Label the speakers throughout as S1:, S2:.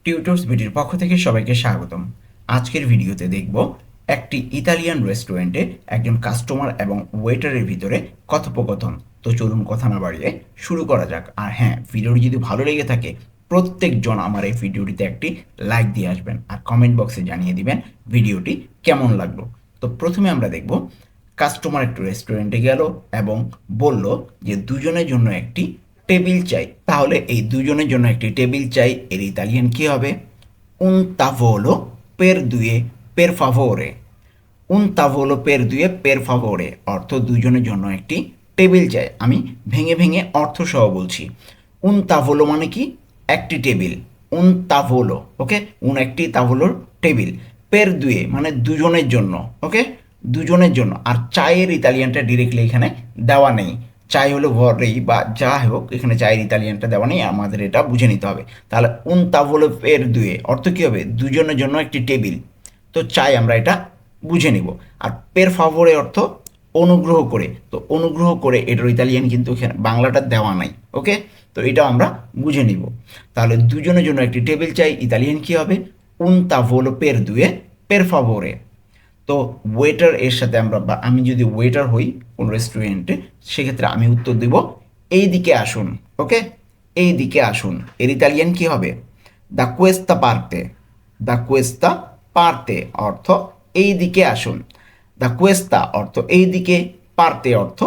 S1: Tutors ভিডিওর পক্ষ থেকে সবাইকে স্বাগতম। আজকের ভিডিওতে দেখব একটি ইতালিয়ান রেস্টুরেন্টে একজন কাস্টমার এবং ওয়েটারের ভিতরে কথোপকথন। তো চলুন কথা না বাড়িয়ে শুরু করা যাক। আর হ্যাঁ, ভিডিওটি যদি ভালো লেগে থাকে প্রত্যেকজন আমার এই ভিডিওটিতে একটি লাইক দিয়ে আসবেন আর কমেন্ট বক্সে জানিয়ে দিবেন ভিডিওটি কেমন লাগলো। তো প্রথমে আমরা দেখব কাস্টমার একটু রেস্টুরেন্টে গেল এবং বলল যে দুজনের জন্য একটি টেবিল চাই। তাহলে এই দুজনের জন্য একটি টেবিল চাই এর ইতালিয়ান কি হবে? Un tavolo per due per favore। Un tavolo per due per favore অর্থ দুজনের জন্য একটি টেবিল চাই। আমি ভেঙে ভেঙে অর্থ সহ বলছি। Un tavolo মানে কি? একটি টেবিল। Un tavolo, ওকে? un একটি তাভলোর টেবিল। per due মানে দুজনের জন্য, ওকে? দুজনের জন্য। আর চায়ের ইতালিয়ানটা ডিরেক্টলি এখানে দেওয়া নেই। চাই হলো ভরেই বা যা হোক, এখানে চায়ের ইতালিয়ানটা দেওয়া নেই, আমাদের এটা বুঝে নিতে হবে। তাহলে un tavolo per due অর্থ কী হবে? দুজনের জন্য একটি টেবিল। তো চাই আমরা এটা বুঝে নিব। আর পের ফাভোরে অর্থ অনুগ্রহ করে। তো অনুগ্রহ করে এটার ইতালিয়ান কিন্তু এখানে বাংলাটা দেওয়া নাই, ওকে? তো এটাও আমরা বুঝে নিব। তাহলে দুজনের জন্য একটি টেবিল চাই, ইতালিয়ান কী হবে? un tavolo per due per favore। তো ওয়েটার এর সাথে আমরা বা আমি যদি ওয়েটার হই কোন রেস্টুরেন্টে, সেক্ষেত্রে আমি উত্তর দেব এই দিকে আসুন, ওকে? এই দিকে আসুন এর ইতালিয়ান কি হবে? দ্য কোয়েস্তা পার্তে। দ্য কোয়েস্তা পার্তে অর্থ এই দিকে আসুন। দ্য কোয়েস্তা অর্থ এই দিকে, পার্তে অর্থ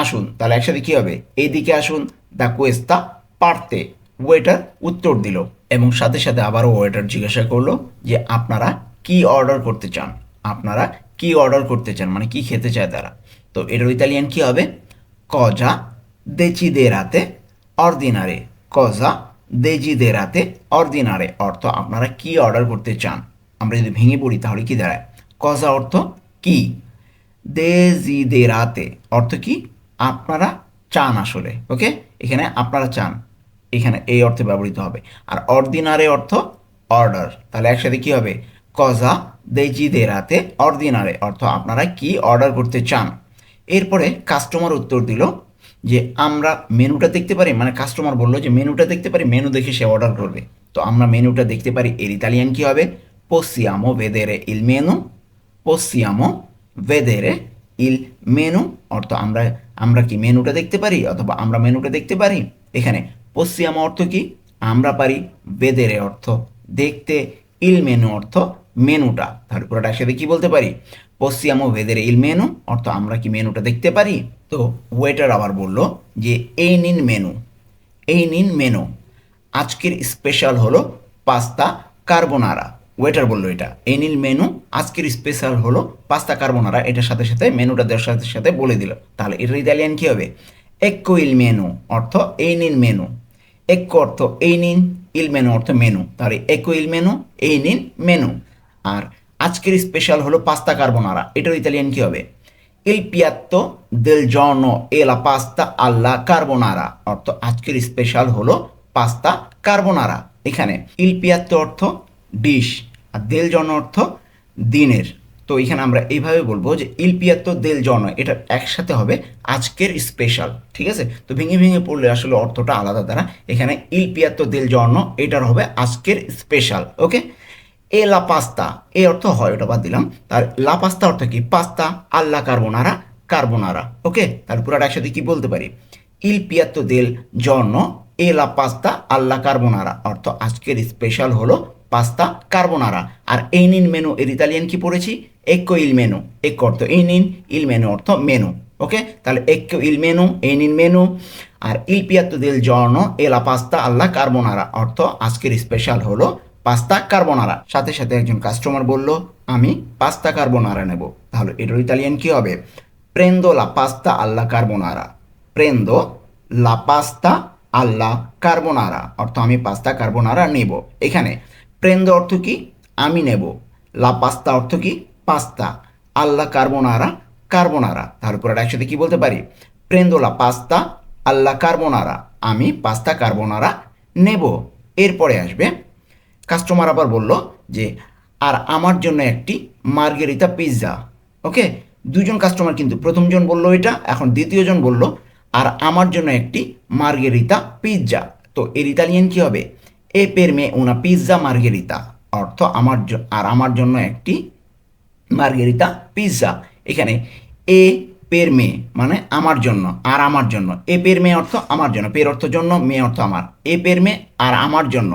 S1: আসুন। তাহলে একসাথে কি হবে? এই দিকে আসুন, দ্য কোয়েস্তা পার্তে। ওয়েটার উত্তর দিল এবং সাথে সাথে আবারও ওয়েটার জিজ্ঞাসা করলো যে আপনারা কি অর্ডার করতে চান? আপনারা কি অর্ডার করতে চান মানে কি খেতে চায় তারা। তো এটার ইতালিয়ান কি হবে? কজা দেচিদেরাতে অর্দিনারে। কজা দেচিদেরাতে অর্দিনারে অর্থ আপনারা কি অর্ডার করতে চান। আমরা যদি ভেঙে পড়ি তাহলে কি দাঁড়ায়? কজা অর্থ কি, দেজিদেরাতে অর্থ কি আপনারা চান আসলে, ওকে? এখানে আপনারা চান, এখানে এই অর্থে ব্যবহৃত হবে। আর অর্দিনারে অর্থ অর্ডার। তাহলে একসাথে কি হবে? কজা দেজিদেরাতে অর্দিনারে অর্থ আপনারা কি অর্ডার করতে চান। এরপরে কাস্টমার উত্তর দিল যে আমরা মেনুটা দেখতে পারি, মানে কাস্টমার বললো যে মেনুটা দেখতে পারি, মেনু দেখে সে অর্ডার করবে। তো আমরা মেনুটা দেখতে পারি এর ইতালিয়ান কি হবে? possiamo vedere il menu। possiamo vedere il menu অর্থ আমরা আমরা কি মেনুটা দেখতে পারি অথবা আমরা মেনুটা দেখতে পারি। এখানে possiamo অর্থ কি আমরা পারি, vedere অর্থ দেখতে, il menu অর্থ মেনুটা। তাহলে পুরোটা একসাথে কি বলতে পারি? possiamo vedere il menu অর্থ আমরা কি মেনুটা দেখতে পারি। তো ওয়েটার আবার বলল যে এই নিন মেনু। এই নিন মেনু। আজকের স্পেশাল হলো পাস্তা কার্বোনারা। ওয়েটার বললো এটা এই নিন মেনু, আজকের স্পেশাল হলো পাস্তা কার্বোনারা। এটার সাথে সাথে মেনুটা দেওয়ার সাথে সাথে বলে দিল। তাহলে এটার ইতালিয়ান কী হবে? এক্কো ইল মেনু অর্থ এই নিন মেনু। এক্কো অর্থ এই নিন, ইল মেনু অর্থ মেনু। তাহলে এক্কো ইল মেনু এই নিন মেনু। আর আজকের স্পেশাল হলো পাস্তা কার্বোনারা, এটার ইতালিয়ান কী হবে? Il piatto del giorno e la pasta alla carbonara অর্থ আজকের স্পেশাল হলো পাস্তা কার্বোনারা। এখানে ইল পিয়াত্তো অর্থ ডিশ আর দেল জন অর্থ দিনের। তো এখানে আমরা এইভাবে বলবো যে ইল পিয়াত্তো দেল জন, এটা একসাথে হবে আজকের স্পেশাল, ঠিক আছে? তো ভেঙে ভেঙে পড়লে আসলে অর্থটা আলাদা দ্বারা। এখানে ইল পিয়াত্তো দেল জন এটার হবে আজকের স্পেশাল, ওকে? এ লা পাস্তা, এ অর্থ হয়, ওটা বাদ দিলাম। তার লা পাস্তা অর্থ কি? পাস্তা আল্লা কার্বোনারা, কার্বোনারা, ওকে? তাহলে পুরোটা একসাথে কি বলতে পারি? ইল পিয়াত্তো দেল জর্ন এ লা পাস্তা আল্লা কার্বোনারা অর্থ আজকের স্পেশাল হলো পাস্তা কার্বোনারা। আর এই নিন মেনু এর ইতালিয়ান কি পড়েছি? এক্কো ইল মেনু। এক্কো অর্থ এই নিন, ইল মেনু অর্থ মেনু, ওকে? তাহলে এক্কো ইল মেনু এই নিন মেনু। আর ইল পিয়াত্তো দেল জর্ন এ লা পাস্তা আল্লা কার্বোনারা অর্থ আজকের স্পেশাল হলো পাস্তা কার্বোনারা। সাথে সাথে একজন কাস্টমার বলল আমি পাস্তা কার্বোনারা নেব। তাহলে এটার ইতালিয়ান কি হবে? প্রেন্দো লা পাস্তা আল্লা কার্বোনারা। প্রেন্দো লা পাস্তা আল্লা কার্বোনারা অর্থ আমি পাস্তা কার্বোনারা নেব। এখানে প্রেন্দো অর্থ কি? আমি নেব। লা পাস্তা অর্থ কি? পাস্তা। আল্লা কার্বোনারা, কার্বোনারা। তাহলে পুরোটা একসাথে কি বলতে পারি? প্রেন্দো লা পাস্তা আল্লা কার্বোনারা, আমি পাস্তা কার্বোনারা নেব। এরপরে আসবে কাস্টমার আবার বলল যে আর আমার জন্য একটি মার্গেরিতা পিৎজা, ওকে? দুজন কাস্টমার কিন্তু, প্রথমজন বলল এটা, এখন দ্বিতীয়জন বলল আর আমার জন্য একটি মার্গেরিতা পিৎজা। তো এর ইতালিয়ান কি হবে? এ পের মে উনা পিৎজা মার্গেরিতা অর্থ আমার জন্য একটি মার্গেরিতা পিৎজা। এখানে এ পের মে মানে আমার জন্য আর আমার জন্য, এ পের মে অর্থ আমার জন্য, পের অর্থ জন্য, মে অর্থ আমার, এ পের মে আর আমার জন্য,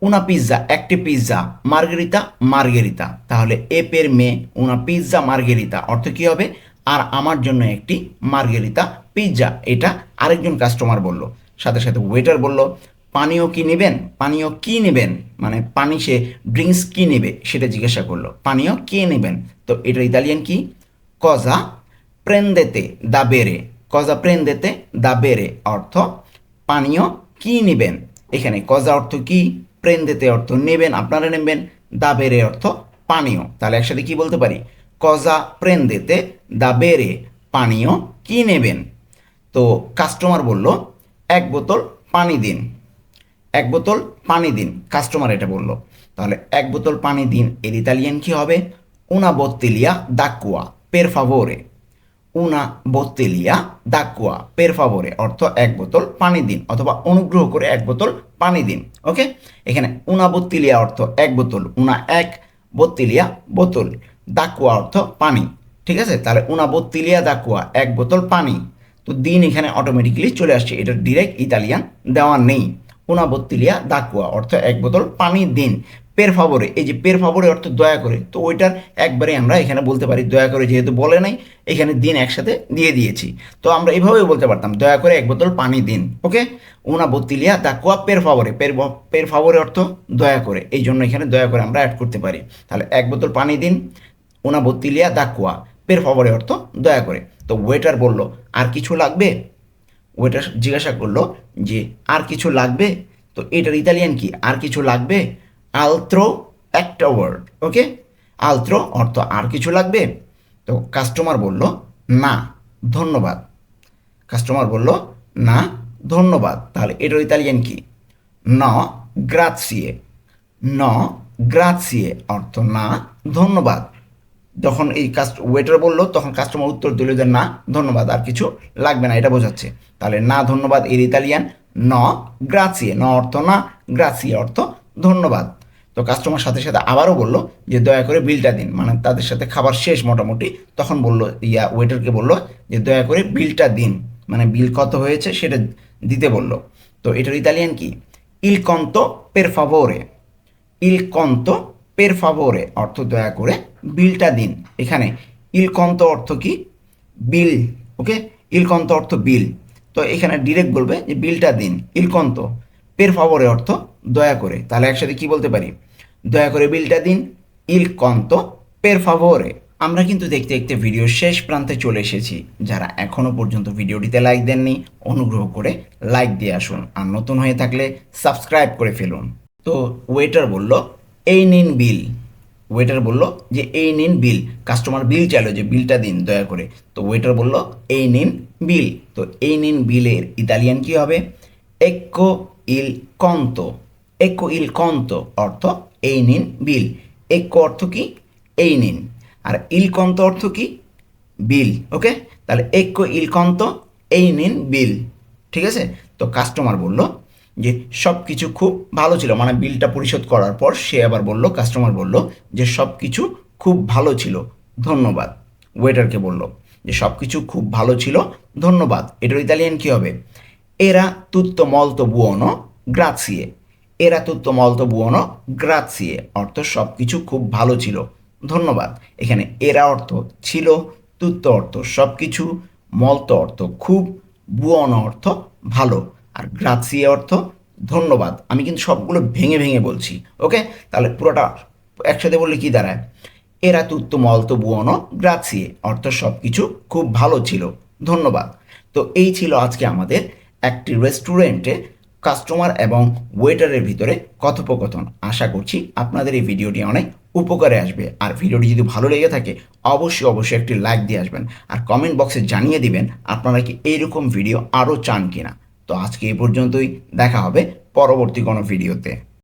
S1: উনা পিৎজা একটি পিৎজা, মার্গেরিতা মার্গেরিতা। তাহলে এ পের মে উনা পিৎজা মার্গেরিতা অর্থ কী হবে? আর আমার জন্য একটি মার্গেরিতা পিৎজা। এটা আরেকজন কাস্টমার বলল। সাথে সাথে ওয়েটার বলল পানীয় কি নেবেন? পানীয় কি নেবেন মানে পানি, সে ড্রিঙ্কস কি নেবে সেটা জিজ্ঞাসা করলো। পানীয় কে নেবেন? তো এটার ইতালিয়ান কি? কজা প্রেন্দেতে দা বেরে। কজা প্রেন্দেতে দা বেরে অর্থ পানীয় কি নেবেন। এখানে কজা অর্থ কি, প্রেন্দেতে অর্থ নেবেন, আপনারা নেবেন, দা বেরে অর্থ পানীয়। তাহলে একসাথে কি বলতে পারি? কজা প্রেন্দেতে দা বেরে, পানীয় কি নেবেন। তো কাস্টমার বলল এক বোতল পানি দিন, এক বোতল পানি দিন, কাস্টমার এটা বলল। তাহলে এক বোতল পানি দিন এর ইতালিয়ান কি হবে? উনা বোত্তেলিয়া d'acqua per favore। উনা বোত্তেলিয়া d'acqua per favore অর্থ এক বোতল পানি দিন অথবা অনুগ্রহ করে এক বোতল পানি দিন। ওকে, এখানে উনা বোত্তেলিয়া অর্থ এক বোতল, উনা এক, বোত্তেলিয়া বোতল, d'acqua অর্থ পানি। ঠিক আছে, তাহলে উনা বোত্তেলিয়া d'acqua এক বোতল পানি। তো দিন এখানে অটোমেটিক্যালি চলে আসছে, এটা ডিরেক্ট ইতালিয়ান দেওয়া নেই। উনা বোত্তেলিয়া d'acqua অর্থ এক বোতল পানি দিন। পের ফাভরে, এই যে পের ফাভরে অর্থ দয়া করে, তো ওইটার একবারে আমরা এখানে বলতে পারি দয়া করে, যেহেতু বলে নাই এখানে দিন একসাথে দিয়ে দিয়েছি, তো আমরা এইভাবেই বলতে পারতাম দয়া করে এক বোতল পানি দিন। ওকে, উনা বোত্তেলিয়া d'acqua per favore, পের ফাভরে অর্থ দয়া করে, এই জন্য এখানে দয়া করে আমরা অ্যাড করতে পারি। তাহলে এক বোতল পানি দিন, উনা বোত্তেলিয়া d'acqua per favore অর্থ দয়া করে। তো ওয়েটার বলল আর কিছু লাগবে? ওয়েটার জিজ্ঞাসা করলো যে আর কিছু লাগবে? তো এটার ইতালিয়ান কি? আর কিছু লাগবে? আলত্রো একটা ওয়ার্ড। ওকে, আলত্রো অর্থ আর কিছু লাগবে। তো কাস্টমার বলল না ধন্যবাদ। কাস্টমার বলল না ধন্যবাদ। তাহলে এটার ইতালিয়ান কি? ন গ্রাৎসিয়ে। ন গ্রাৎসিয়ে অর্থ না ধন্যবাদ। যখন এই ওয়েটার বললো তখন কাস্টমার উত্তর দিল যে না ধন্যবাদ, আর কিছু লাগবে না, এটা বোঝাচ্ছে। তাহলে না ধন্যবাদ এর ইতালিয়ান ন গ্রাচিয়ে। ন অর্থ না, গ্রাচিয়ে অর্থ ধন্যবাদ। তো কাস্টমার সাথে সাথে আবারও বললো যে দয়া করে বিলটা দিন, মানে তাদের সাথে খাবার শেষ মোটামুটি, তখন বললো ওয়েটারকে বললো যে দয়া করে বিলটা দিন, মানে বিল কত হয়েছে সেটা দিতে বললো। তো এটার ইতালিয়ান কি? ইল কন্তো পের ফাভোরে। ইল কন্তো পের ফাভোরে অর্থ দয়া করে বিলটা দিন। এখানে ইল কন্তো অর্থ কি? বিল। ওকে, ইল কন্তো অর্থ বিল, তো এখানে ডিরেক্ট বলবে যে বিলটা দিন। ইল কন্তো পের ফাভোরে অর্থ দয়া করে। তাহলে একসাথে কি বলতে পারি? দয়া করে বিলটা দিন, ইল কন্তো পের ফাভোরে। আমরা কিন্তু দেখতে দেখতে ভিডিওর শেষ প্রান্তে চলে এসেছি। যারা এখনও পর্যন্ত ভিডিওটিতে লাইক দেননি অনুগ্রহ করে লাইক দিয়ে আসুন, আর নতুন হয়ে থাকলে সাবস্ক্রাইব করে ফেলুন। তো ওয়েটার বলল এই নিন বিল। ওয়েটার বলল যে এই নিন বিল, কাস্টমার বিল চাইলো যে বিলটা দিন দয়া করে। তো ওয়েটার বলল এই নিন বিল। তো এই নিন বিলের ইতালিয়ান কি হবে? এক্কো ইল কন্তো। এক্কো ইল কন্তো অর্থ এই নিন বিল। এক্কো অর্থ কি? এই নিন। আর ইল কন্তো অর্থ কি? বিল। ওকে, তাহলে এক্কো ইল কন্তো, এই নিন বিল। ঠিক আছে, তো কাস্টমার বলল যে সব কিছু খুব ভালো ছিল, মানে বিলটা পরিশোধ করার পর সে আবার বলল, কাস্টমার বলল যে সব কিছু খুব ভালো ছিল ধন্যবাদ। ওয়েটারকে বলল যে সব কিছু খুব ভালো ছিল ধন্যবাদ। এটার ইতালিয়ান কী হবে? এরা তুত্তো মলতো বুয়োনো গ্রাৎসিয়ে। এরা তুত্তো মলতো বুয়োনো গ্রাৎসিয়ে অর্থ সব কিছু খুব ভালো ছিল ধন্যবাদ। এখানে এরা অর্থ ছিল, তুত্তো অর্থ সব কিছু, মলতো অর্থ খুব, বুয়োনো অর্থ ভালো, আর গ্রাৎসিয়ে অর্থ ধন্যবাদ। আমি কিন্তু সবগুলো ভেঙে ভেঙে বলছি। ওকে, তাহলে পুরোটা একসাথে বললে কি দাঁড়ায়? এরা তুত্তো মলতো বুয়োনো গ্রাৎসিয়ে অর্থ সব কিছু খুব ভালো ছিল ধন্যবাদ। তো এই ছিল আজকে আমাদের একটি রেস্টুরেন্টে কাস্টমার এবং ওয়েটারের ভিতরে কথোপকথন। আশা করছি আপনাদের এই ভিডিওটি অনেক উপকারে আসবে। আর ভিডিওটি যদি ভালো লেগে থাকে অবশ্যই অবশ্যই একটি লাইক দিয়ে আসবেন, আর কমেন্ট বক্সে জানিয়ে দিবেন আপনারা কি এইরকম ভিডিও আরও চান কিনা। তো আজকে এই পর্যন্তই, দেখা হবে পরবর্তী কোনো ভিডিওতে।